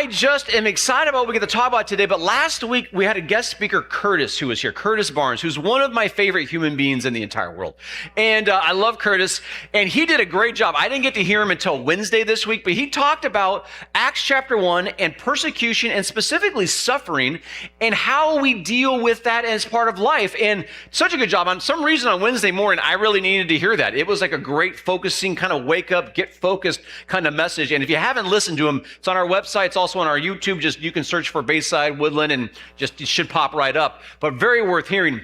I just am excited about what we get to talk about today, but last week we had a guest speaker, Curtis, who was here, Curtis Barnes, who's one of my favorite human beings in the entire world. And I love Curtis, and he did a great job. I didn't get to hear him until Wednesday this week, but he talked about Acts chapter 1 and persecution and specifically suffering and how we deal with that as part of life. And such a good job. On some reason on Wednesday morning, I really needed to hear that. It was like a great focusing kind of wake up, get focused kind of message. And if you haven't listened to him, it's on our website. It's also on our YouTube. Just you can search for Bayside, Woodland, and just it should pop right up. But very worth hearing.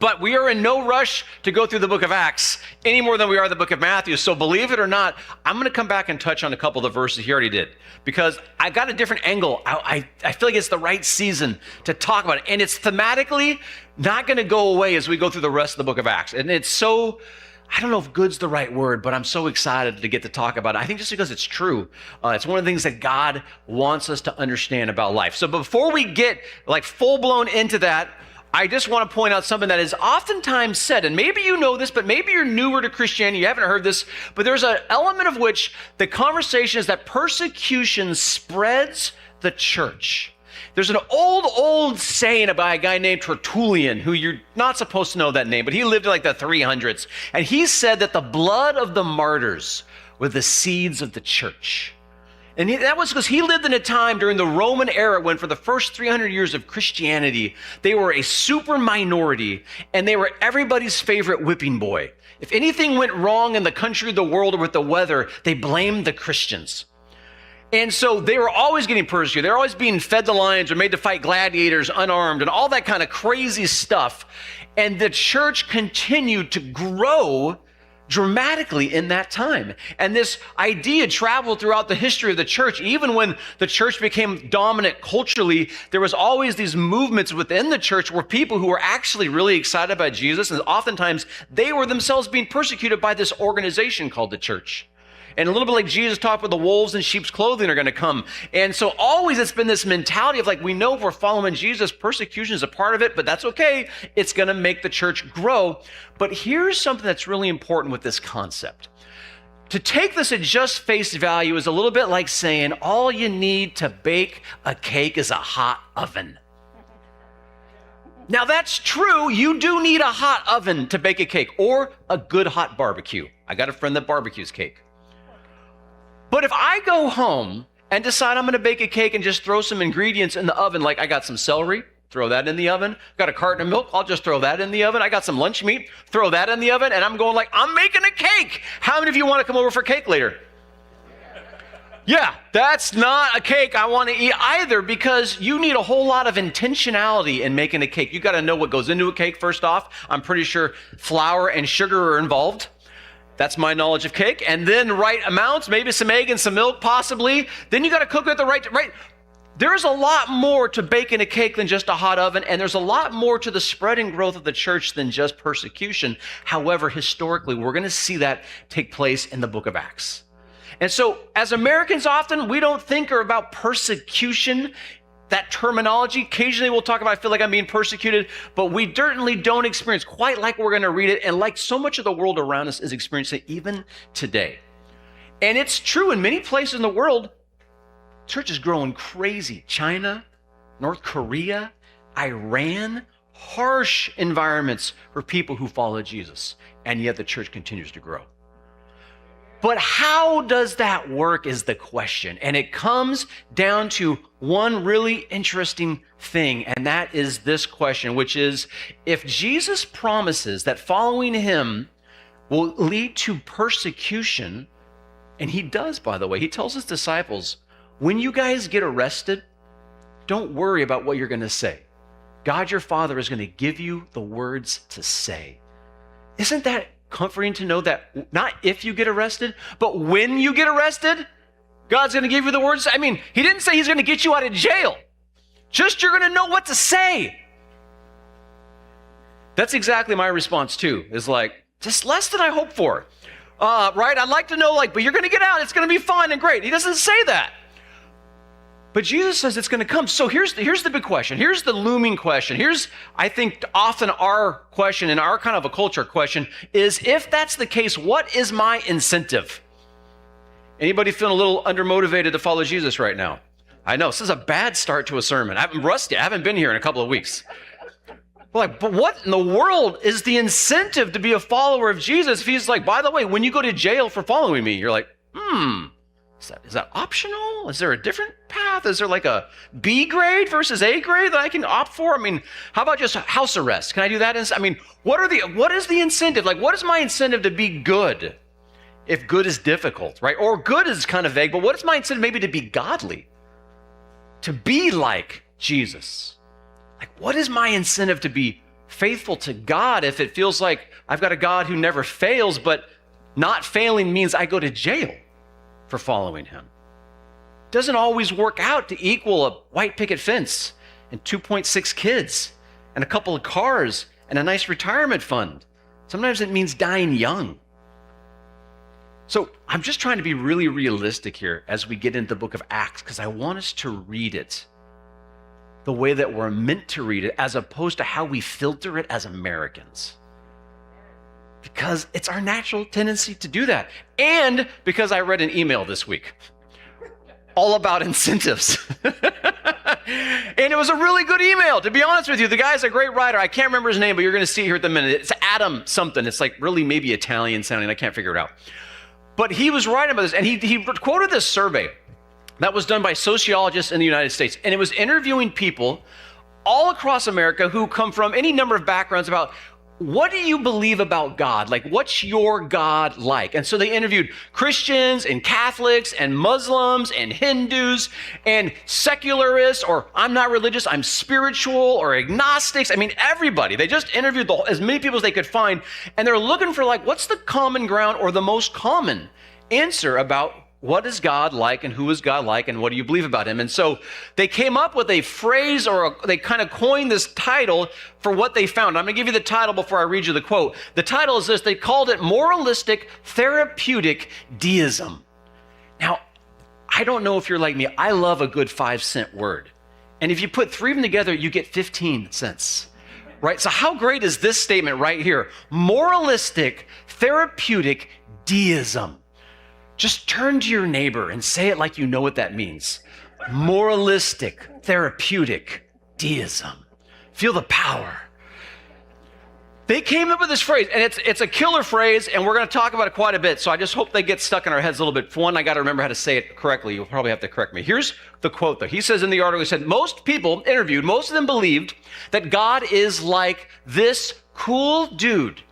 But we are in no rush to go through the book of Acts any more than we are the book of Matthew. So believe it or not, I'm going to come back and touch on a couple of the verses he already did because I got a different angle. I feel like it's the right season to talk about it. And it's thematically not going to go away as we go through the rest of the book of Acts. And it's so, I don't know if good's the right word, but I'm so excited to get to talk about it. I think just because it's true. It's one of the things that God wants us to understand about life. So before we get like full blown into that, I just want to point out something that is oftentimes said, and maybe you know this, but maybe you're newer to Christianity, you haven't heard this, but there's an element of which the conversation is that persecution spreads the church. There's an old saying about a guy named Tertullian, who you're not supposed to know that name, but he lived in like the 300s. And he said that the blood of the martyrs were the seeds of the church. And that was because he lived in a time during the Roman era when for the first 300 years of Christianity, they were a super minority and they were everybody's favorite whipping boy. If anything went wrong in the country, the world, or with the weather, they blamed the Christians. And so they were always getting persecuted. They're always being fed to lions or made to fight gladiators unarmed and all that kind of crazy stuff. And the church continued to grow dramatically in that time. And this idea traveled throughout the history of the church. Even when the church became dominant culturally, there was always these movements within the church where people who were actually really excited about Jesus, and oftentimes they were themselves being persecuted by this organization called the church. And a little bit like Jesus talked about the wolves in sheep's clothing are going to come. And so always it's been this mentality of like, we know if we're following Jesus, persecution is a part of it, but that's okay. It's going to make the church grow. But here's something that's really important with this concept. To take this at just face value is a little bit like saying all you need to bake a cake is a hot oven. Now that's true. You do need a hot oven to bake a cake or a good hot barbecue. I got a friend that barbecues cake. But if I go home and decide I'm going to bake a cake and just throw some ingredients in the oven, like I got some celery, throw that in the oven. Got a carton of milk, I'll just throw that in the oven. I got some lunch meat, throw that in the oven. And I'm going like, I'm making a cake. How many of you want to come over for cake later? Yeah, that's not a cake I want to eat either because you need a whole lot of intentionality in making a cake. You got to know what goes into a cake first off. I'm pretty sure flour and sugar are involved. That's my knowledge of cake. And then right amounts, maybe some egg and some milk possibly. Then you got to cook it at the right. There's a lot more to baking a cake than just a hot oven. And there's a lot more to the spread and growth of the church than just persecution. However, historically, we're going to see that take place in the book of Acts. And so as Americans, often we don't think about persecution, that terminology. Occasionally we'll talk about, I feel like I'm being persecuted, but we certainly don't experience quite like we're going to read it. And like so much of the world around us is experiencing even today. And it's true in many places in the world, church is growing crazy. China, North Korea, Iran, harsh environments for people who follow Jesus. And yet the church continues to grow. But how does that work is the question. And it comes down to one really interesting thing, and that is this question, which is, if Jesus promises that following him will lead to persecution, and he does, by the way, he tells his disciples, when you guys get arrested, don't worry about what you're going to say. God, your Father, is going to give you the words to say. Isn't that comforting to know that not if you get arrested, but when you get arrested, God's going to give you the words? I mean, he didn't say he's going to get you out of jail. Just you're going to know what to say. That's exactly my response too, is like, just less than I hoped for. Right? I'd like to know like, but you're going to get out. It's going to be fine and great. He doesn't say that. But Jesus says it's going to come. So here's the big question. Here's the looming question. Here's, I think, often our question and our kind of a culture question is, if that's the case, what is my incentive? Anybody feeling a little undermotivated to follow Jesus right now? I know, this is a bad start to a sermon. I'm rusty. I haven't been here in a couple of weeks. We're like, but what in the world is the incentive to be a follower of Jesus if he's like, by the way, when you go to jail for following me, you're like, is that optional? Is there a different path? Is there like a B grade versus A grade that I can opt for? I mean, how about just house arrest? Can I do that? I mean, what is the incentive? Like, what is my incentive to be good if good is difficult, right? Or good is kind of vague, but what is my incentive maybe to be godly? To be like Jesus? Like, what is my incentive to be faithful to God if it feels like I've got a God who never fails, but not failing means I go to jail for following him? Doesn't always work out to equal a white picket fence and 2.6 kids and a couple of cars and a nice retirement fund. Sometimes it means dying young. So I'm just trying to be really realistic here as we get into the book of Acts, because I want us to read it the way that we're meant to read it, as opposed to how we filter it as Americans. Because it's our natural tendency to do that. And because I read an email this week all about incentives. And it was a really good email, to be honest with you. The guy's a great writer. I can't remember his name, but you're going to see it here at the minute. It's Adam something. It's like really maybe Italian sounding. I can't figure it out. But he was writing about this, and he quoted this survey that was done by sociologists in the United States. And it was interviewing people all across America who come from any number of backgrounds about, what do you believe about God? Like, what's your God like? And so they interviewed Christians and Catholics and Muslims and Hindus and secularists, or I'm not religious, I'm spiritual, or agnostics. I mean, everybody. They just interviewed as many people as they could find. And they're looking for, like, what's the common ground or the most common answer about what is God like and who is God like and what do you believe about him? And so they came up with a phrase, or they kind of coined this title for what they found. I'm going to give you the title before I read you the quote. The title is this. They called it Moralistic Therapeutic Deism. Now, I don't know if you're like me. I love a good 5-cent word. And if you put three of them together, you get 15 cents. Right? So how great is this statement right here? Moralistic Therapeutic Deism. Just turn to your neighbor and say it like you know what that means. Moralistic, therapeutic, deism. Feel the power. They came up with this phrase, and it's a killer phrase, and we're going to talk about it quite a bit, so I just hope they get stuck in our heads a little bit. For one, I got to remember how to say it correctly. You'll probably have to correct me. Here's the quote, though. He says in the article, he said, most people interviewed, most of them believed that God is like this cool dude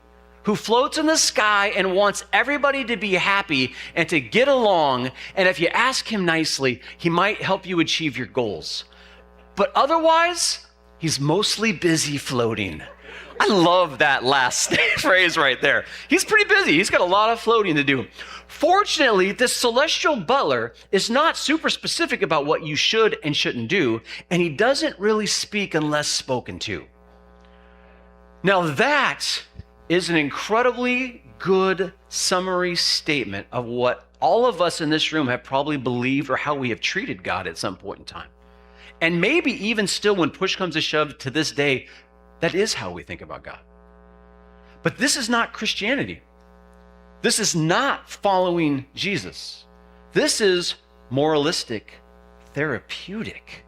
who floats in the sky and wants everybody to be happy and to get along. And if you ask him nicely, he might help you achieve your goals. But otherwise, he's mostly busy floating. I love that last phrase right there. He's pretty busy. He's got a lot of floating to do. Fortunately, this celestial butler is not super specific about what you should and shouldn't do, and he doesn't really speak unless spoken to. Now that is an incredibly good summary statement of what all of us in this room have probably believed, or how we have treated God at some point in time. And maybe even still, when push comes to shove to this day, that is how we think about God. But this is not Christianity. This is not following Jesus. This is moralistic, therapeutic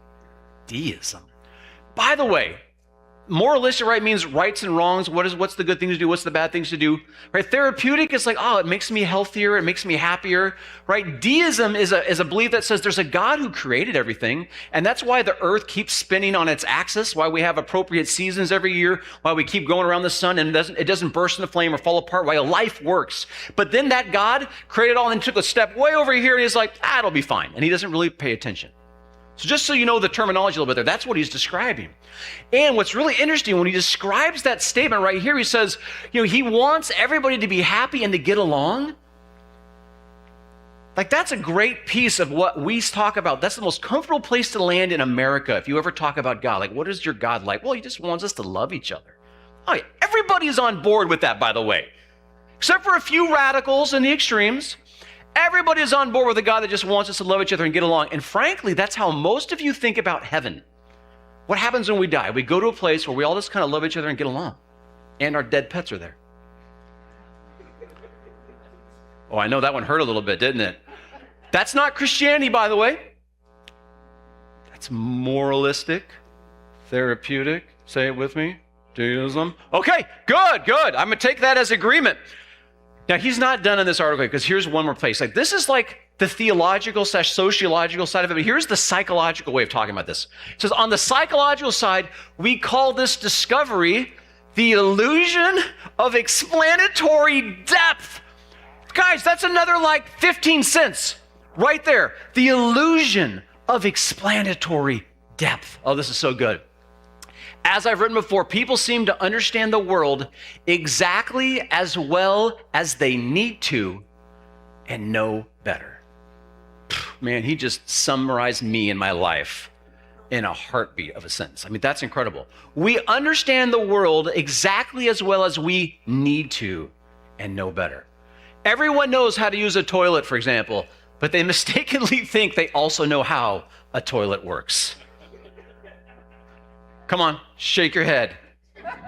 deism. By the way, moralistic, right, means rights and wrongs. What's the good things to do? What's the bad things to do? Right? Therapeutic is like, oh, it makes me healthier. It makes me happier. Right? Deism is a belief that says there's a God who created everything. And that's why the earth keeps spinning on its axis, why we have appropriate seasons every year, why we keep going around the sun and it doesn't burst into flame or fall apart, why life works. But then that God created all and took a step way over here and he's like, it'll be fine. And he doesn't really pay attention. So just so you know the terminology a little bit there, that's what he's describing. And what's really interesting, when he describes that statement right here, he says, he wants everybody to be happy and to get along. Like, that's a great piece of what we talk about. That's the most comfortable place to land in America if you ever talk about God. Like, what is your God like? Well, he just wants us to love each other. Oh, yeah. Everybody's on board with that, by the way, except for a few radicals in the extremes. Everybody is on board with a God that just wants us to love each other and get along. And frankly, that's how most of you think about heaven. What happens when we die? We go to a place where we all just kind of love each other and get along. And our dead pets are there. Oh, I know that one hurt a little bit, didn't it? That's not Christianity, by the way. That's moralistic, therapeutic. Say it with me. Deism. Okay, good. I'm going to take that as agreement. Now, he's not done in this article because here's one more place. Like, this is like the theological / sociological side of it, but here's the psychological way of talking about this. It says, on the psychological side, we call this discovery the illusion of explanatory depth. Guys, that's another like 15 cents right there. The illusion of explanatory depth. Oh, this is so good. As I've written before, people seem to understand the world exactly as well as they need to and know better. Man, he just summarized me and my life in a heartbeat of a sentence. I mean, that's incredible. We understand the world exactly as well as we need to and know better. Everyone knows how to use a toilet, for example, but they mistakenly think they also know how a toilet works. Come on, shake your head.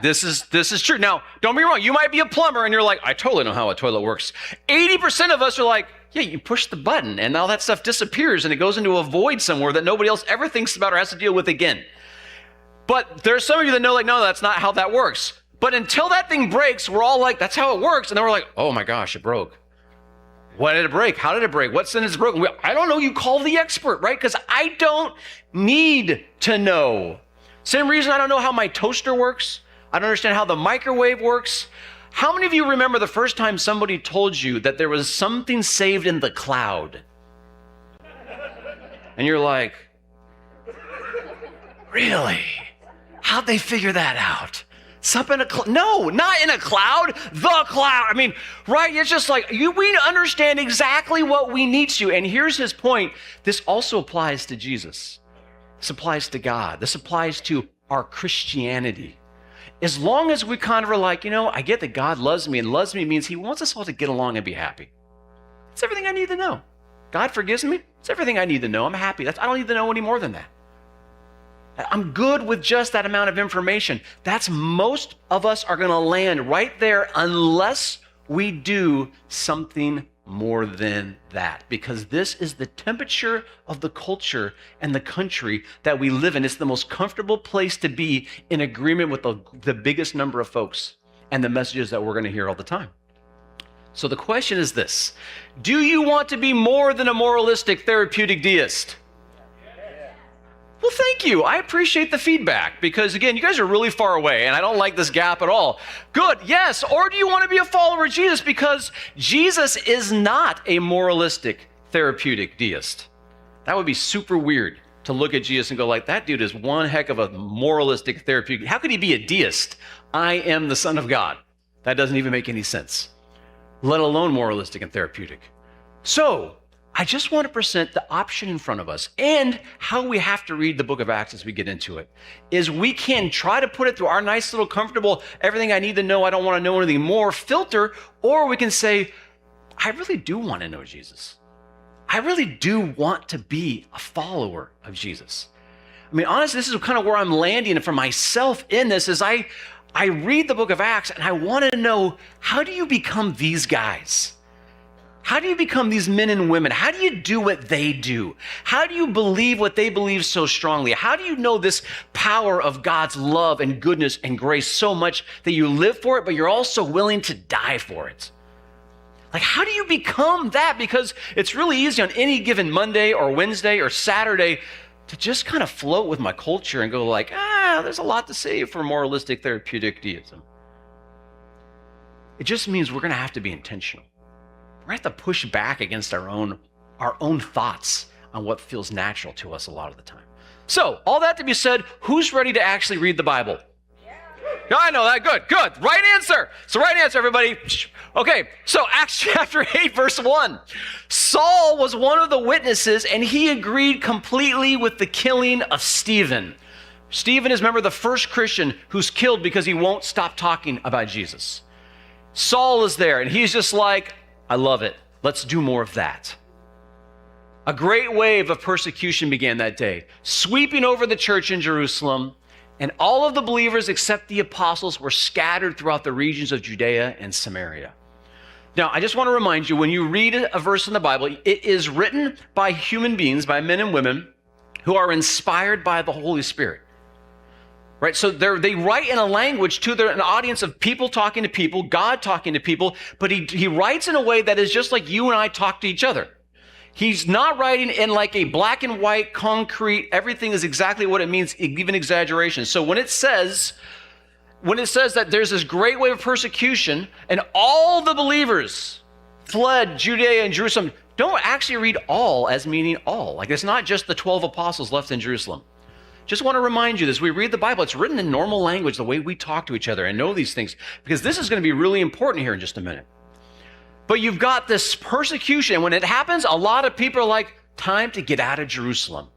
This is true. Now, don't be wrong. You might be a plumber and you're like, I totally know how a toilet works. 80% of us are like, yeah, you push the button and all that stuff disappears and it goes into a void somewhere that nobody else ever thinks about or has to deal with again. But there's some of you that know, like, no, that's not how that works. But until that thing breaks, we're all like, that's how it works. And then we're like, oh my gosh, it broke. Why did it break? How did it break? What sentence broke? I don't know. You call the expert, right? Because I don't need to know. Same reason I don't know how my toaster works. I don't understand how the microwave works. How many of you remember the first time somebody told you that there was something saved in the cloud? And you're like, really? How'd they figure that out? Something in a cloud? No, not in a cloud. The cloud. I mean, right? It's just like, we understand exactly what we need to. And here's his point. This also applies to Jesus. This applies to God. This applies to our Christianity. As long as we kind of are like, I get that God loves me, and loves me means he wants us all to get along and be happy. That's everything I need to know. God forgives me. It's everything I need to know. I'm happy. I don't need to know any more than that. I'm good with just that amount of information. That's most of us are going to land right there unless we do something more than that, because this is the temperature of the culture and the country that we live in. It's the most comfortable place to be in agreement with the biggest number of folks and the messages that we're going to hear all the time. So the question is this: do you want to be more than a moralistic therapeutic deist? Well, thank you. I appreciate the feedback because, again, you guys are really far away and I don't like this gap at all. Good, yes. Or do you want to be a follower of Jesus because Jesus is not a moralistic therapeutic deist? That would be super weird to look at Jesus and go like, that dude is one heck of a moralistic therapeutic. How could he be a deist? I am the Son of God. That doesn't even make any sense, let alone moralistic and therapeutic. So, I just want to present the option in front of us and how we have to read the book of Acts as we get into it. Is we can try to put it through our nice little comfortable, everything I need to know, I don't want to know anything more filter, or we can say, I really do want to know Jesus. I really do want to be a follower of Jesus. I mean, honestly, this is kind of where I'm landing for myself in this is I read the book of Acts and I want to know, how do you become these guys? How do you become these men and women? How do you do what they do? How do you believe what they believe so strongly? How do you know this power of God's love and goodness and grace so much that you live for it, but you're also willing to die for it? Like, how do you become that? Because it's really easy on any given Monday or Wednesday or Saturday to just kind of float with my culture and go like, there's a lot to say for moralistic therapeutic deism. It just means we're going to have to be intentional. We're going to have to push back against our own thoughts on what feels natural to us a lot of the time. So, all that to be said, who's ready to actually read the Bible? Yeah, I know that. Good. Right answer. So, right answer, everybody. Okay, so Acts chapter 8, verse 1. Saul was one of the witnesses, and he agreed completely with the killing of Stephen. Stephen is, remember, the first Christian who's killed because he won't stop talking about Jesus. Saul is there, and he's just like, I love it. Let's do more of that. A great wave of persecution began that day, sweeping over the church in Jerusalem, and all of the believers except the apostles were scattered throughout the regions of Judea and Samaria. Now, I just want to remind you, when you read a verse in the Bible, it is written by human beings, by men and women, who are inspired by the Holy Spirit. Right? So they write in a language to an audience of people talking to people, God talking to people, but he writes in a way that is just like you and I talk to each other. He's not writing in like a black and white, concrete, everything is exactly what it means, even exaggeration. So when it says that there's this great wave of persecution and all the believers fled Judea and Jerusalem, don't actually read all as meaning all. Like it's not just the 12 apostles left in Jerusalem. Just want to remind you this. We read the Bible. It's written in normal language, the way we talk to each other and know these things, because this is going to be really important here in just a minute. But you've got this persecution. And when it happens, a lot of people are like, time to get out of Jerusalem,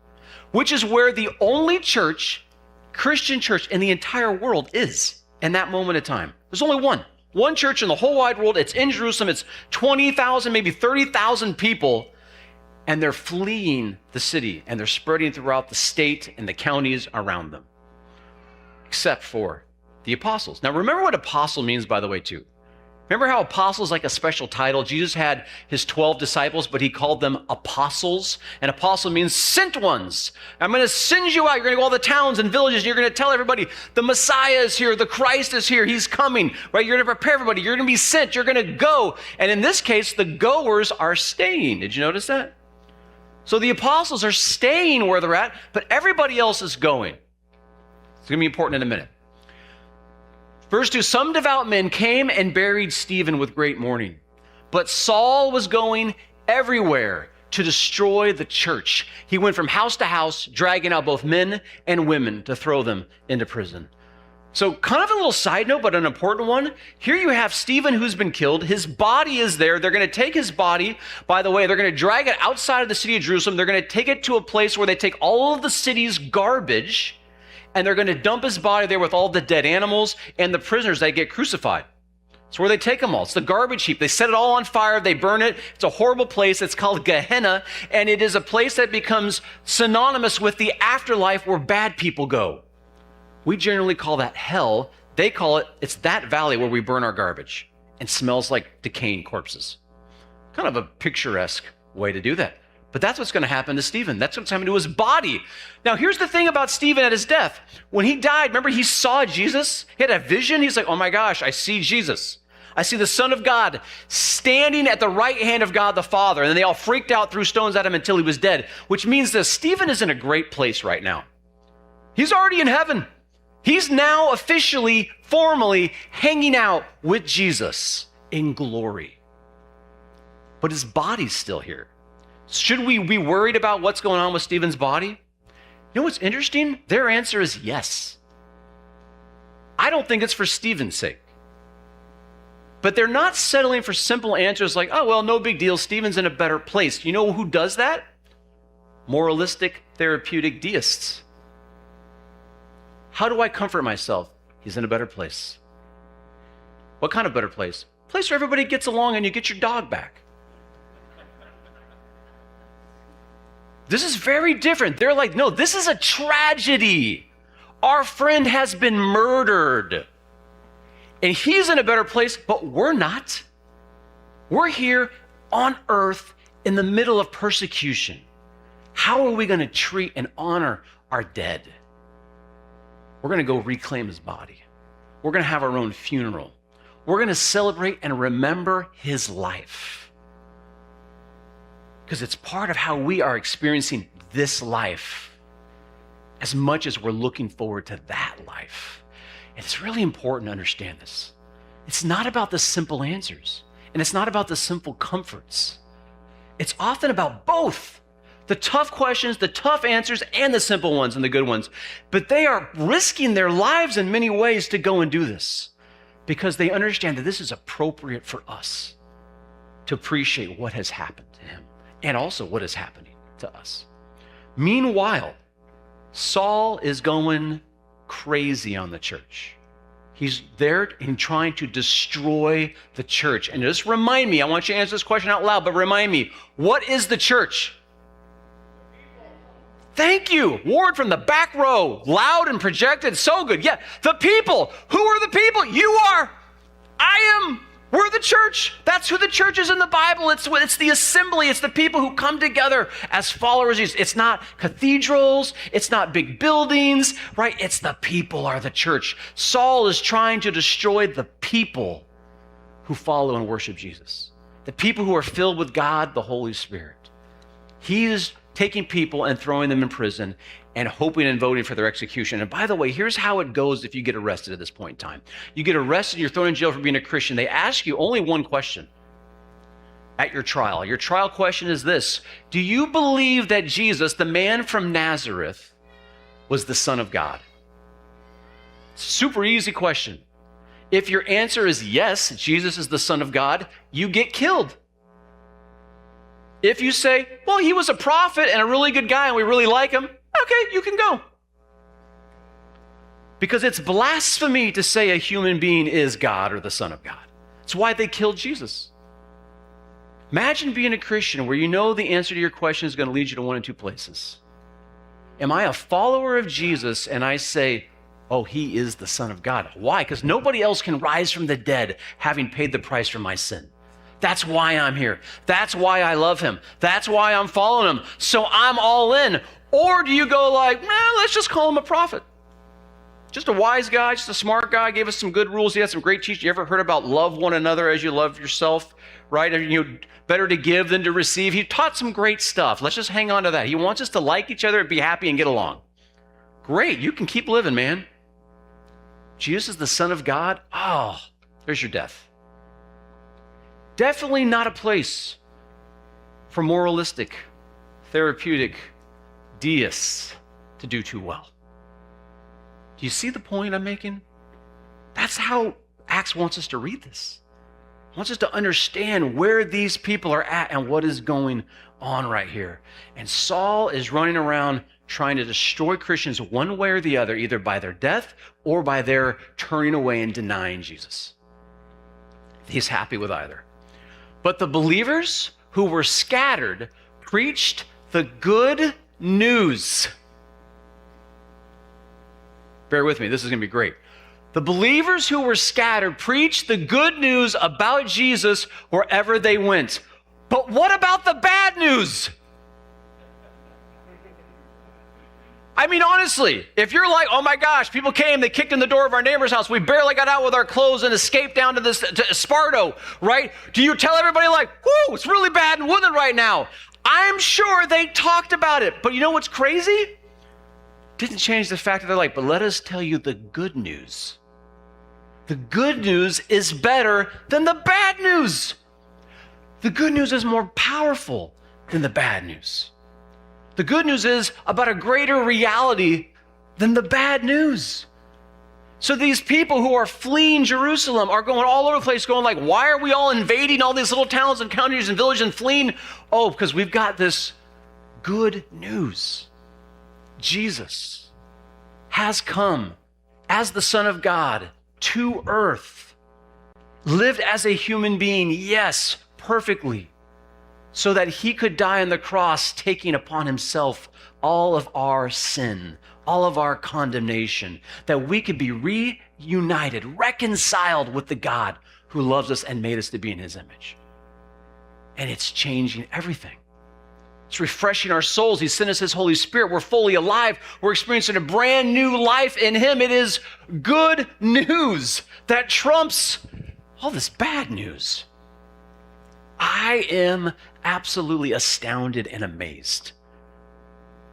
which is where the only church, Christian church in the entire world is in that moment of time. There's only one church in the whole wide world. It's in Jerusalem. It's 20,000, maybe 30,000 people. And they're fleeing the city and they're spreading throughout the state and the counties around them, except for the apostles. Now, remember what apostle means, by the way, too. Remember how apostle is like a special title? Jesus had his 12 disciples, but he called them apostles. And apostle means sent ones. I'm going to send you out. You're going to go all the towns and villages. And you're going to tell everybody the Messiah is here. The Christ is here. He's coming, right? You're going to prepare everybody. You're going to be sent. You're going to go. And in this case, the goers are staying. Did you notice that? So the apostles are staying where they're at, but everybody else is going. It's going to be important in a minute. Verse 2, some devout men came and buried Stephen with great mourning, but Saul was going everywhere to destroy the church. He went from house to house, dragging out both men and women to throw them into prison. So kind of a little side note, but an important one. Here you have Stephen who's been killed. His body is there. They're going to take his body. By the way, they're going to drag it outside of the city of Jerusalem. They're going to take it to a place where they take all of the city's garbage, and they're going to dump his body there with all the dead animals and the prisoners that get crucified. It's where they take them all. It's the garbage heap. They set it all on fire. They burn it. It's a horrible place. It's called Gehenna, and it is a place that becomes synonymous with the afterlife where bad people go. We generally call that hell. They call it's that valley where we burn our garbage and smells like decaying corpses. Kind of a picturesque way to do that. But that's what's going to happen to Stephen. That's what's happening to his body. Now, here's the thing about Stephen at his death. When he died, remember he saw Jesus? He had a vision. He's like, oh my gosh, I see Jesus. I see the Son of God standing at the right hand of God the Father. And then they all freaked out, threw stones at him until he was dead, which means that Stephen is in a great place right now. He's already in heaven. He's now officially, formally hanging out with Jesus in glory. But his body's still here. Should we be worried about what's going on with Stephen's body? You know what's interesting? Their answer is yes. I don't think it's for Stephen's sake. But they're not settling for simple answers like, oh, well, no big deal. Stephen's in a better place. You know who does that? Moralistic, therapeutic deists. How do I comfort myself? He's in a better place. What kind of better place? Place where everybody gets along and you get your dog back. This is very different. They're like, no, this is a tragedy. Our friend has been murdered. And he's in a better place, but we're not. We're here on earth in the middle of persecution. How are we going to treat and honor our dead? We're going to go reclaim his body. We're going to have our own funeral. We're going to celebrate and remember his life. Because it's part of how we are experiencing this life as much as we're looking forward to that life. And it's really important to understand this. It's not about the simple answers, and it's not about the simple comforts. It's often about both. The tough questions, the tough answers, and the simple ones and the good ones. But they are risking their lives in many ways to go and do this because they understand that this is appropriate for us to appreciate what has happened to him and also what is happening to us. Meanwhile, Saul is going crazy on the church. He's there and trying to destroy the church. And just remind me, I want you to answer this question out loud, but remind me, what is the church? Thank you. Ward from the back row, loud and projected, so good. Yeah, the people. Who are the people? You are. I am. We're the church. That's who the church is in the Bible. It's the assembly. It's the people who come together as followers of Jesus. It's not cathedrals. It's not big buildings, right? It's the people are the church. Saul is trying to destroy the people who follow and worship Jesus. The people who are filled with God, the Holy Spirit. He is taking people and throwing them in prison and hoping and voting for their execution. And by the way, here's how it goes if you get arrested at this point in time. You get arrested, you're thrown in jail for being a Christian. They ask you only one question at your trial. Your trial question is this: do you believe that Jesus, the man from Nazareth, was the Son of God? Super easy question. If your answer is yes, Jesus is the Son of God, you get killed. If you say, well, he was a prophet and a really good guy and we really like him, okay, you can go. Because it's blasphemy to say a human being is God or the Son of God. It's why they killed Jesus. Imagine being a Christian where you know the answer to your question is going to lead you to one of two places. Am I a follower of Jesus and I say, oh, he is the Son of God? Why? Because nobody else can rise from the dead having paid the price for my sin. That's why I'm here. That's why I love him. That's why I'm following him. So I'm all in. Or do you go like, let's just call him a prophet. Just a wise guy, just a smart guy, gave us some good rules. He had some great teaching. You ever heard about love one another as you love yourself, right? Better to give than to receive. He taught some great stuff. Let's just hang on to that. He wants us to like each other and be happy and get along. Great, you can keep living, man. Jesus is the Son of God. Oh, there's your death. Definitely not a place for moralistic, therapeutic deists to do too well. Do you see the point I'm making? That's how Acts wants us to read this. He wants us to understand where these people are at and what is going on right here. And Saul is running around trying to destroy Christians one way or the other, either by their death or by their turning away and denying Jesus. He's happy with either. But the believers who were scattered preached the good news. Bear with me, this is going to be great. The believers who were scattered preached the good news about Jesus wherever they went. But what about the bad news? I mean, honestly, if you're like, oh my gosh, people came, they kicked in the door of our neighbor's house, we barely got out with our clothes and escaped down to Esparto, right? Do you tell everybody like, whoo, it's really bad in Woodland right now? I'm sure they talked about it, but you know what's crazy? Didn't change the fact that they're like, but let us tell you the good news. The good news is better than the bad news. The good news is more powerful than the bad news. The good news is about a greater reality than the bad news. So these people who are fleeing Jerusalem are going all over the place going like, why are we all invading all these little towns and counties and villages and fleeing? Oh, because we've got this good news. Jesus has come as the Son of God to earth, lived as a human being, yes, perfectly, so that he could die on the cross, taking upon himself all of our sin, all of our condemnation, that we could be reunited, reconciled with the God who loves us and made us to be in his image. And it's changing everything. It's refreshing our souls. He sent us his Holy Spirit. We're fully alive. We're experiencing a brand new life in him. It is good news that trumps all this bad news. I am absolutely astounded and amazed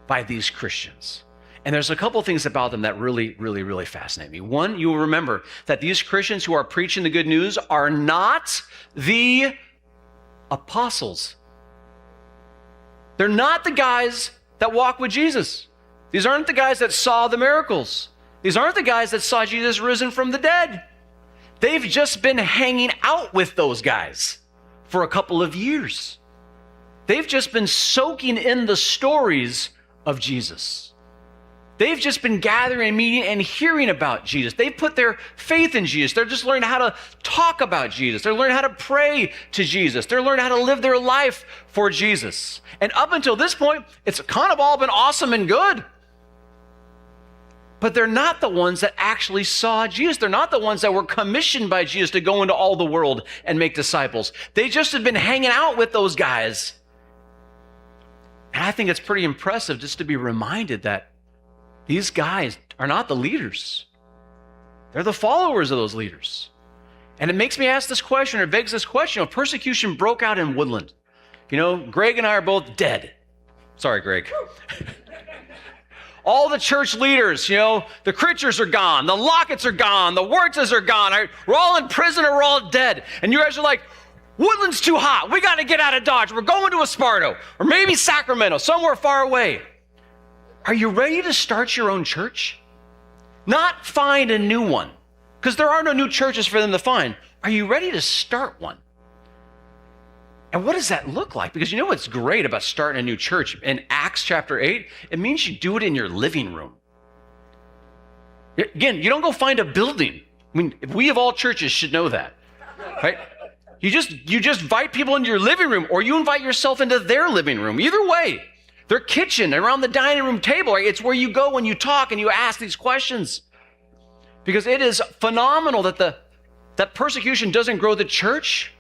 by these Christians. And there's a couple things about them that really fascinate me. One, you will remember that these Christians who are preaching the good news are not the apostles. They're not the guys that walk with Jesus. These aren't the guys that saw the miracles. These aren't the guys that saw Jesus risen from the dead. They've just been hanging out with those guys for a couple of years. They've just been soaking in the stories of Jesus. They've just been gathering and meeting and hearing about Jesus. They've put their faith in Jesus. They're just learning how to talk about Jesus. They're learning how to pray to Jesus. They're learning how to live their life for Jesus. And up until this point, it's kind of all been awesome and good. but they're not the ones that actually saw Jesus. They're not the ones that were commissioned by Jesus to go into all the world and make disciples. They just have been hanging out with those guys. And I think it's pretty impressive just to be reminded that these guys are not the leaders. They're the followers of those leaders. And it makes me ask this question, or begs this question. Persecution broke out in Woodland. Greg and I are both dead. Sorry, Greg. All the church leaders, the Critchers are gone, the Locketts are gone, the Wertzes are gone. We're all in prison or we're all dead. And you guys are like, Woodland's too hot. We got to get out of Dodge. We're going to Esparto or maybe Sacramento, somewhere far away. Are you ready to start your own church? Not find a new one, because there are no new churches for them to find. Are you ready to start one? And what does that look like? Because what's great about starting a new church? In Acts chapter 8, it means you do it in your living room. Again, you don't go find a building. We of all churches should know that, right? You just invite people into your living room, or you invite yourself into their living room. Either way, their kitchen, around the dining room table, right? It's where you go when you talk and you ask these questions. Because it is phenomenal that persecution doesn't grow the church.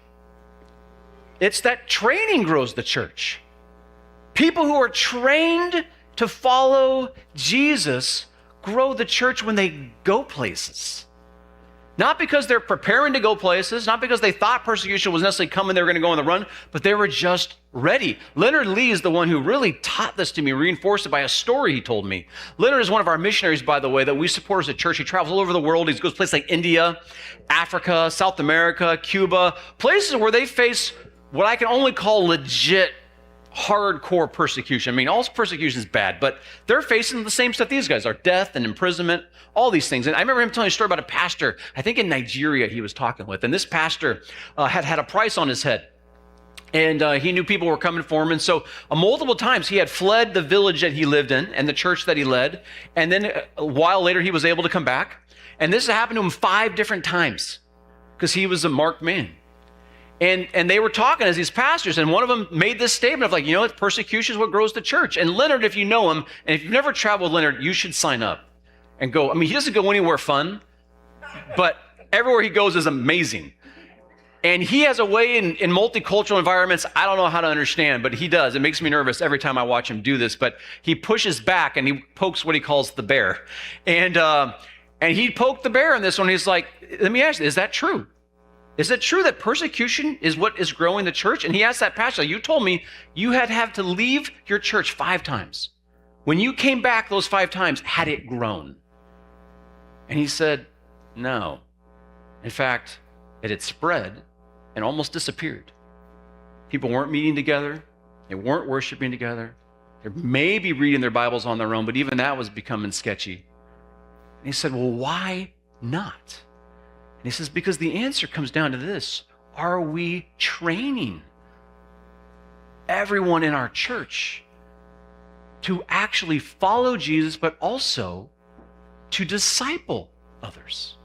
It's that training grows the church. People who are trained to follow Jesus grow the church when they go places. Not because they're preparing to go places, not because they thought persecution was necessarily coming, they were going to go on the run, but they were just ready. Leonard Lee is the one who really taught this to me, reinforced it by a story he told me. Leonard is one of our missionaries, by the way, that we support as a church. He travels all over the world. He goes to places like India, Africa, South America, Cuba, places where they face what I can only call legit hardcore persecution. All persecution is bad, but they're facing the same stuff these guys are: death and imprisonment, all these things. And I remember him telling a story about a pastor, I think in Nigeria he was talking with, and this pastor had a price on his head. And he knew people were coming for him. And so multiple times he had fled the village that he lived in and the church that he led. And then a while later he was able to come back. And this happened to him 5 different times because he was a marked man. And they were talking as these pastors, and one of them made this statement of persecution is what grows the church. And Leonard, if you know him, and if you've never traveled with Leonard, you should sign up and go. He doesn't go anywhere fun, but everywhere he goes is amazing. And he has a way in multicultural environments I don't know how to understand, but he does. It makes me nervous every time I watch him do this, but he pushes back and he pokes what he calls the bear. And he poked the bear in this one. He's like, let me ask you, is that true? Is it true that persecution is what is growing the church? And he asked that pastor, you told me you had to leave your church 5 times. When you came back those 5 times, had it grown? And he said, no. In fact, it had spread and almost disappeared. People weren't meeting together. They weren't worshiping together. They may be reading their Bibles on their own, but even that was becoming sketchy. And he said, well, why not? And he says, because the answer comes down to this: are we training everyone in our church to actually follow Jesus, but also to disciple others?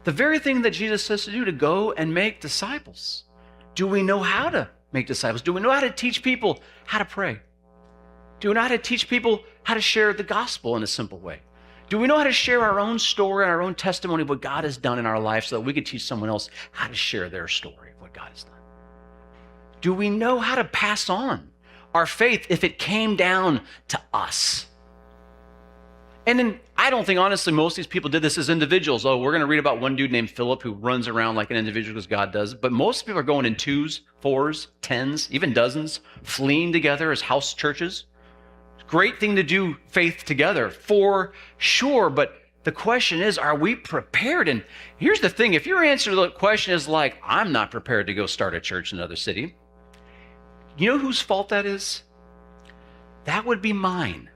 The very thing that Jesus says to do, to go and make disciples. Do we know how to make disciples? Do we know how to teach people how to pray? Do we know how to teach people how to share the gospel in a simple way? Do we know how to share our own story and our own testimony of what God has done in our life so that we could teach someone else how to share their story of what God has done? Do we know how to pass on our faith if it came down to us? And then I don't think, honestly, most of these people did this as individuals. Oh, we're going to read about one dude named Philip who runs around like an individual because God does. But most people are going in 2s, 4s, 10s, even dozens, fleeing together as house churches. Great thing to do faith together, for sure. But the question is, are we prepared? And here's the thing. If your answer to the question is like, I'm not prepared to go start a church in another city, you know whose fault that is? That would be mine.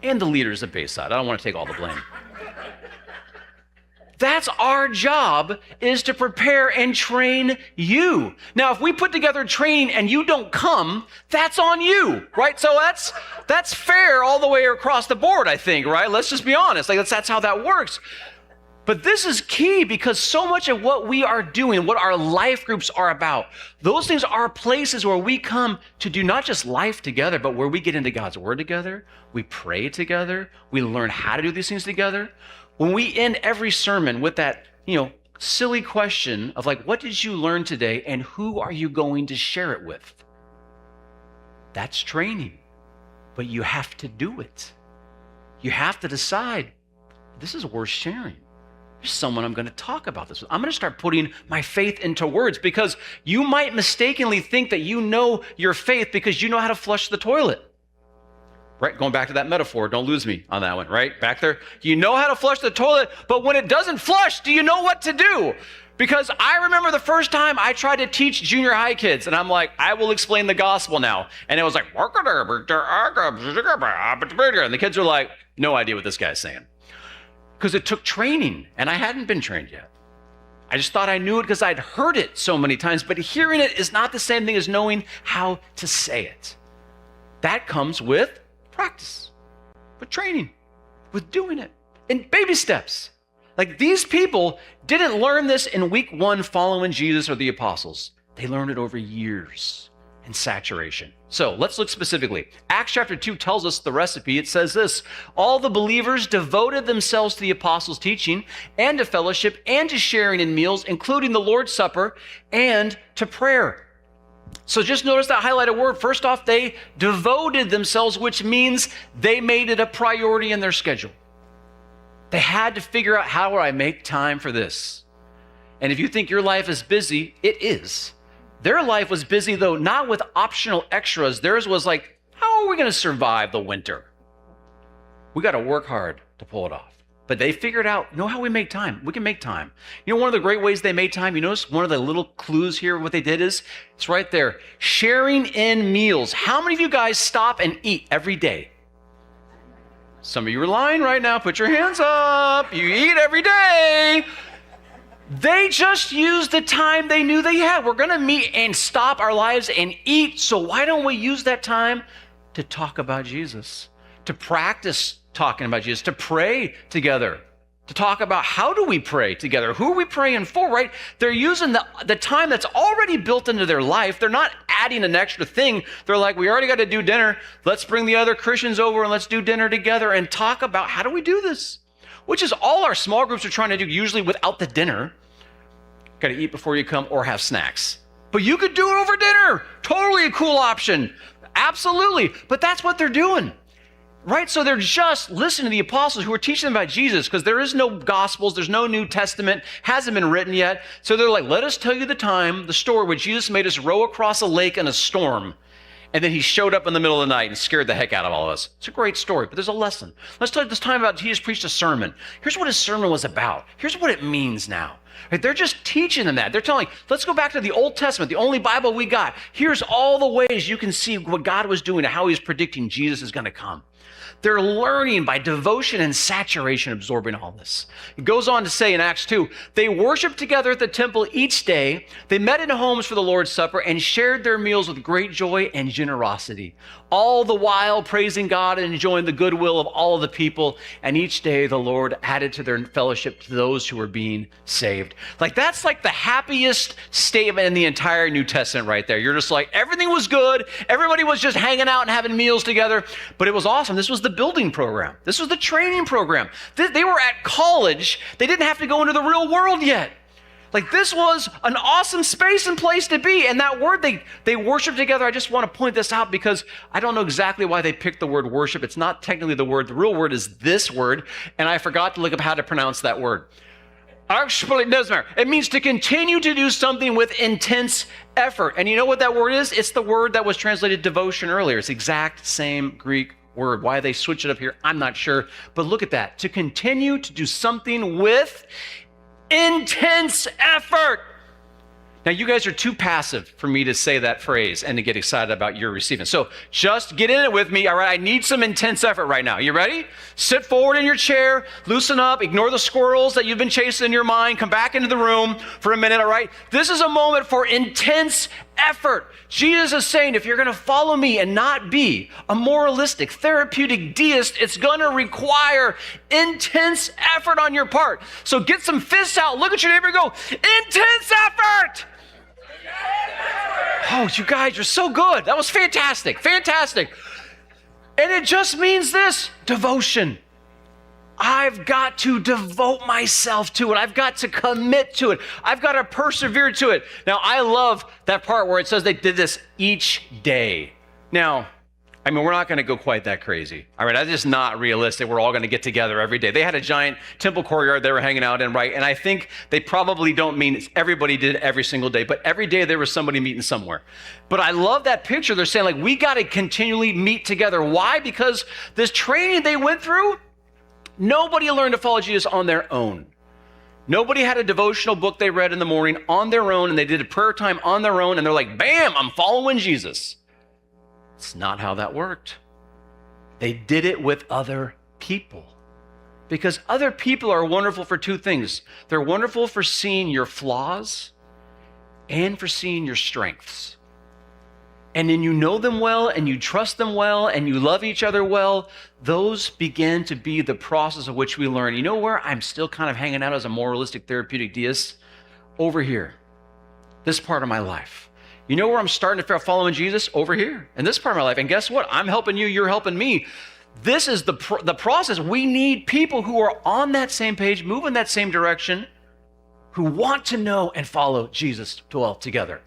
And the leaders of Bayside. I don't want to take all the blame. That's our job, is to prepare and train you. Now, if we put together training and you don't come, that's on you, right? So that's fair all the way across the board, I think, right? Let's just be honest. That's how that works. But this is key because so much of what we are doing, what our life groups are about, those things are places where we come to do not just life together, but where we get into God's word together, we pray together, we learn how to do these things together. When we end every sermon with that, silly question of like, what did you learn today and who are you going to share it with? That's training, but you have to do it. You have to decide, this is worth sharing. There's someone I'm going to talk about this with. I'm going to start putting my faith into words because you might mistakenly think that you know your faith because you know how to flush the toilet. Right? Going back to that metaphor, don't lose me on that one, right? Back there. You know how to flush the toilet, but when it doesn't flush, do you know what to do? Because I remember the first time I tried to teach junior high kids, and I'm like, I will explain the gospel now. And it was like, and the kids are like, no idea what this guy's saying. Because it took training, and I hadn't been trained yet. I just thought I knew it because I'd heard it so many times, but hearing it is not the same thing as knowing how to say it. That comes with practice, with training, with doing it in baby steps. Like these people didn't learn this in week 1 following Jesus or the apostles. They learned it over years in saturation. So let's look specifically. Acts chapter 2 tells us the recipe. It says this: all the believers devoted themselves to the apostles' teaching and to fellowship and to sharing in meals, including the Lord's Supper and to prayer. So just notice that highlighted word. First off, they devoted themselves, which means they made it a priority in their schedule. They had to figure out, how do I make time for this? And if you think your life is busy, it is. Their life was busy, though, not with optional extras. Theirs was like, how are we going to survive the winter? We got to work hard to pull it off. But they figured out, how we make time. We can make time. One of the great ways they made time, you notice one of the little clues here, what they did is, it's right there. Sharing in meals. How many of you guys stop and eat every day? Some of you are lying right now. Put your hands up. You eat every day. They just used the time they knew they had. We're going to meet and stop our lives and eat. So why don't we use that time to talk about Jesus, to practice talking about Jesus, to pray together, to talk about how do we pray together? Who are we praying for, right? They're using the time that's already built into their life. They're not adding an extra thing. They're like, we already got to do dinner. Let's bring the other Christians over and let's do dinner together and talk about how do we do this? Which is all our small groups are trying to do, usually without the dinner. Got to eat before you come or have snacks. But you could do it over dinner. Totally a cool option. Absolutely. But that's what they're doing. Right? So they're just listening to the apostles who are teaching them about Jesus because there is no Gospels, there's no New Testament, hasn't been written yet. So they're like, let us tell you the story where Jesus made us row across a lake in a storm. And then he showed up in the middle of the night and scared the heck out of all of us. It's a great story, but there's a lesson. Let's talk this time about Jesus preached a sermon. Here's what his sermon was about. Here's what it means now. Right? They're just teaching them that. They're telling, let's go back to the Old Testament, the only Bible we got. Here's all the ways you can see what God was doing and how he was predicting Jesus is going to come. They're learning by devotion and saturation, absorbing all this. It goes on to say in Acts 2, they worshiped together at the temple each day. They met in homes for the Lord's Supper and shared their meals with great joy and generosity, all the while praising God and enjoying the goodwill of all of the people. And each day the Lord added to their fellowship to those who were being saved. Like that's like the happiest statement in the entire New Testament right there. You're just like, everything was good. Everybody was just hanging out and having meals together, but it was awesome. This was the building program. This was the training program. They were at college. They didn't have to go into the real world yet. Like this was an awesome space and place to be. And that word, they worship together. I just want to point this out because I don't know exactly why they picked the word worship. It's not technically the word. The real word is this word. And I forgot to look up how to pronounce that word. Actually, it doesn't matter. It means to continue to do something with intense effort. And you know what that word is? It's the word that was translated devotion earlier. It's the exact same Greek word. Why they switch it up here, I'm not sure. But look at that. To continue to do something with intense effort. Now, you guys are too passive for me to say that phrase and to get excited about your receiving. So just get in it with me, all right? I need some intense effort right now. You ready? Sit forward in your chair, loosen up, ignore the squirrels that you've been chasing in your mind, come back into the room for a minute, all right? This is a moment for intense effort. Jesus is saying, if you're going to follow me and not be a moralistic, therapeutic deist, it's going to require intense effort on your part. So get some fists out, look at your neighbor and go, intense effort. Oh, you guys are so good. That was fantastic, fantastic. And it just means this, devotion. I've got to devote myself to it. I've got to commit to it. I've got to persevere to it. Now, I love that part where it says they did this each day. Now, I mean, we're not going to go quite that crazy. All right, that's just not realistic. We're all going to get together every day. They had a giant temple courtyard they were hanging out in, right? And I think they probably don't mean everybody did it every single day, but every day there was somebody meeting somewhere. But I love that picture. They're saying, like, we got to continually meet together. Why? Because this training they went through, nobody learned to follow Jesus on their own. Nobody had a devotional book they read in the morning on their own, and they did a prayer time on their own, and they're like, bam, I'm following Jesus. It's not how that worked. They did it with other people. Because other people are wonderful for two things. They're wonderful for seeing your flaws and for seeing your strengths. And then you know them well, and you trust them well, and you love each other well, those begin to be the process of which we learn. You know where I'm still kind of hanging out as a moralistic therapeutic deist? Over here, this part of my life. You know where I'm starting to start following Jesus? Over here, in this part of my life. And guess what? I'm helping you, you're helping me. This is the process. We need people who are on that same page, moving that same direction, who want to know and follow Jesus well together.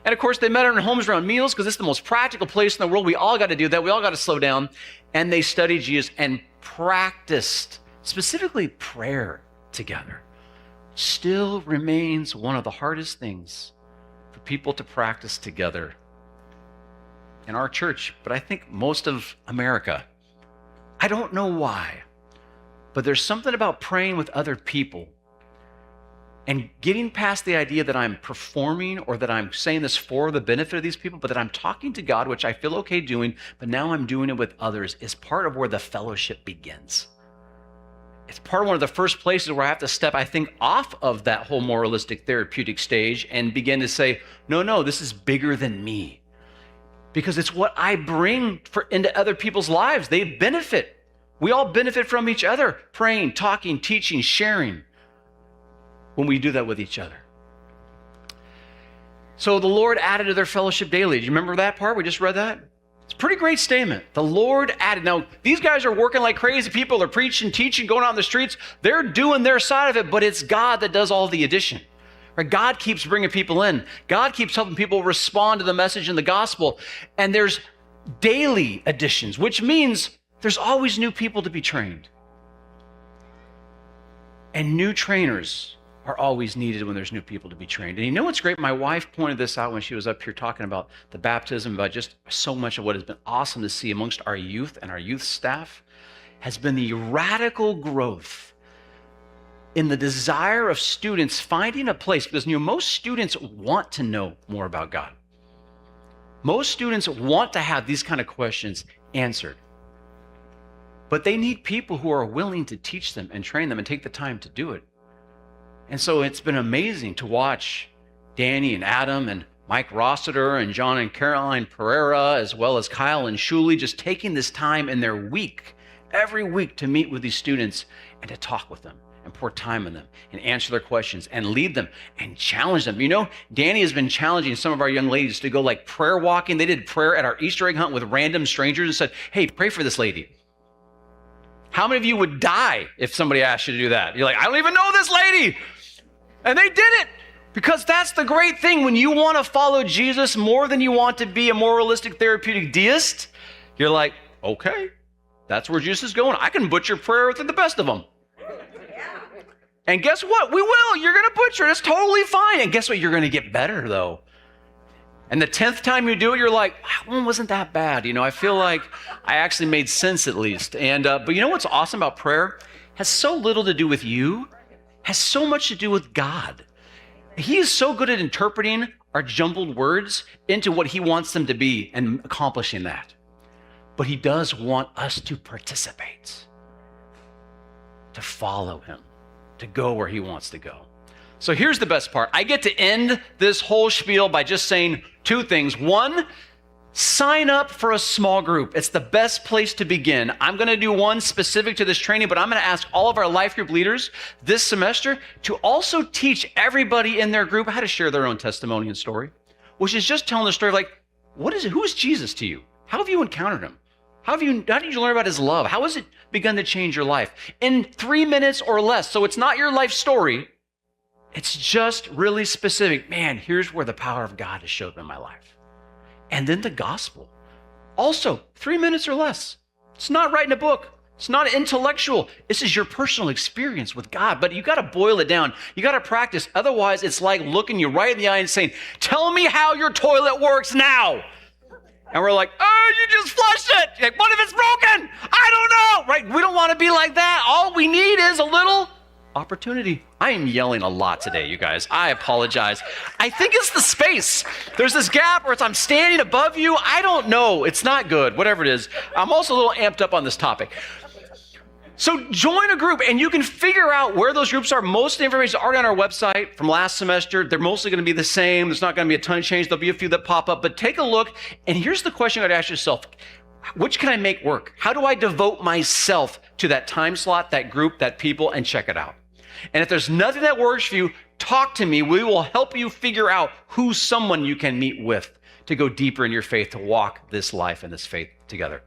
And of course, they met in their homes around meals because it's the most practical place in the world. We all got to do that. We all got to slow down. And they studied Jesus and practiced, specifically prayer together. Still remains one of the hardest things for people to practice together in our church, but I think most of America. I don't know why, but there's something about praying with other people and getting past the idea that I'm performing or that I'm saying this for the benefit of these people, but that I'm talking to God, which I feel okay doing, but now I'm doing it with others, is part of where the fellowship begins. It's part of one of the first places where I have to step, I think, off of that whole moralistic therapeutic stage and begin to say, no, this is bigger than me. Because it's what I bring into other people's lives. They benefit. We all benefit from each other, praying, talking, teaching, sharing, when we do that with each other. So the Lord added to their fellowship daily. Do you remember that part? We just read that. It's a pretty great statement. The Lord added. Now, these guys are working like crazy people. They're preaching, teaching, going out in the streets. They're doing their side of it, but it's God that does all the addition. Right? God keeps bringing people in. God keeps helping people respond to the message in the gospel. And there's daily additions, which means there's always new people to be trained. And new trainers are always needed when there's new people to be trained. And you know what's great? My wife pointed this out when she was up here talking about the baptism, about just so much of what has been awesome to see amongst our youth and our youth staff has been the radical growth in the desire of students finding a place, because most students want to know more about God. Most students want to have these kind of questions answered. But they need people who are willing to teach them and train them and take the time to do it. And so it's been amazing to watch Danny and Adam and Mike Rossiter and John and Caroline Pereira, as well as Kyle and Shuli, just taking this time in their week, every week, to meet with these students and to talk with them and pour time in them and answer their questions and lead them and challenge them. You know, Danny has been challenging some of our young ladies to go like prayer walking. They did prayer at our Easter egg hunt with random strangers and said, hey, pray for this lady. How many of you would die if somebody asked you to do that? You're like, I don't even know this lady. And they did it, because that's the great thing. When you want to follow Jesus more than you want to be a moralistic therapeutic deist, you're like, okay, that's where Jesus is going. I can butcher prayer with the best of them. And guess what? We will. You're going to butcher it. It's totally fine. And guess what? You're going to get better, though. And the 10th time you do it, you're like, wow, one wasn't that bad. You know, I feel like I actually made sense at least. And but you know what's awesome about prayer? It has so little to do with you. Has so much to do with God. He is so good at interpreting our jumbled words into what he wants them to be and accomplishing that. But he does want us to participate, to follow him, to go where he wants to go. So here's the best part. I get to end this whole spiel by just saying two things. One, sign up for a small group. It's the best place to begin. I'm going to do one specific to this training, but I'm going to ask all of our life group leaders this semester to also teach everybody in their group how to share their own testimony and story, which is just telling the story of like, who is Jesus to you? How have you encountered him? How did you learn about his love? How has it begun to change your life? In 3 minutes or less. So it's not your life story. It's just really specific. Man, here's where the power of God has showed up in my life. And then the gospel. Also, 3 minutes or less. It's not writing a book. It's not intellectual. This is your personal experience with God, but you got to boil it down. You got to practice. Otherwise, it's like looking you right in the eye and saying, tell me how your toilet works now. And we're like, oh, you just flushed it. You're like, what if it's broken? I don't know, right? We don't want to be like that. All we need is a little opportunity. I am yelling a lot today, you guys. I apologize. I think it's the space. There's this gap where I'm standing above you. I don't know. It's not good, whatever it is. I'm also a little amped up on this topic. So join a group and you can figure out where those groups are. Most of the information is already on our website from last semester. They're mostly going to be the same. There's not going to be a ton of change. There'll be a few that pop up, but take a look. And here's the question you got to ask yourself. Which can I make work? How do I devote myself to that time slot, that group, that people, and check it out? And if there's nothing that works for you, talk to me. We will help you figure out who's someone you can meet with to go deeper in your faith, to walk this life and this faith together.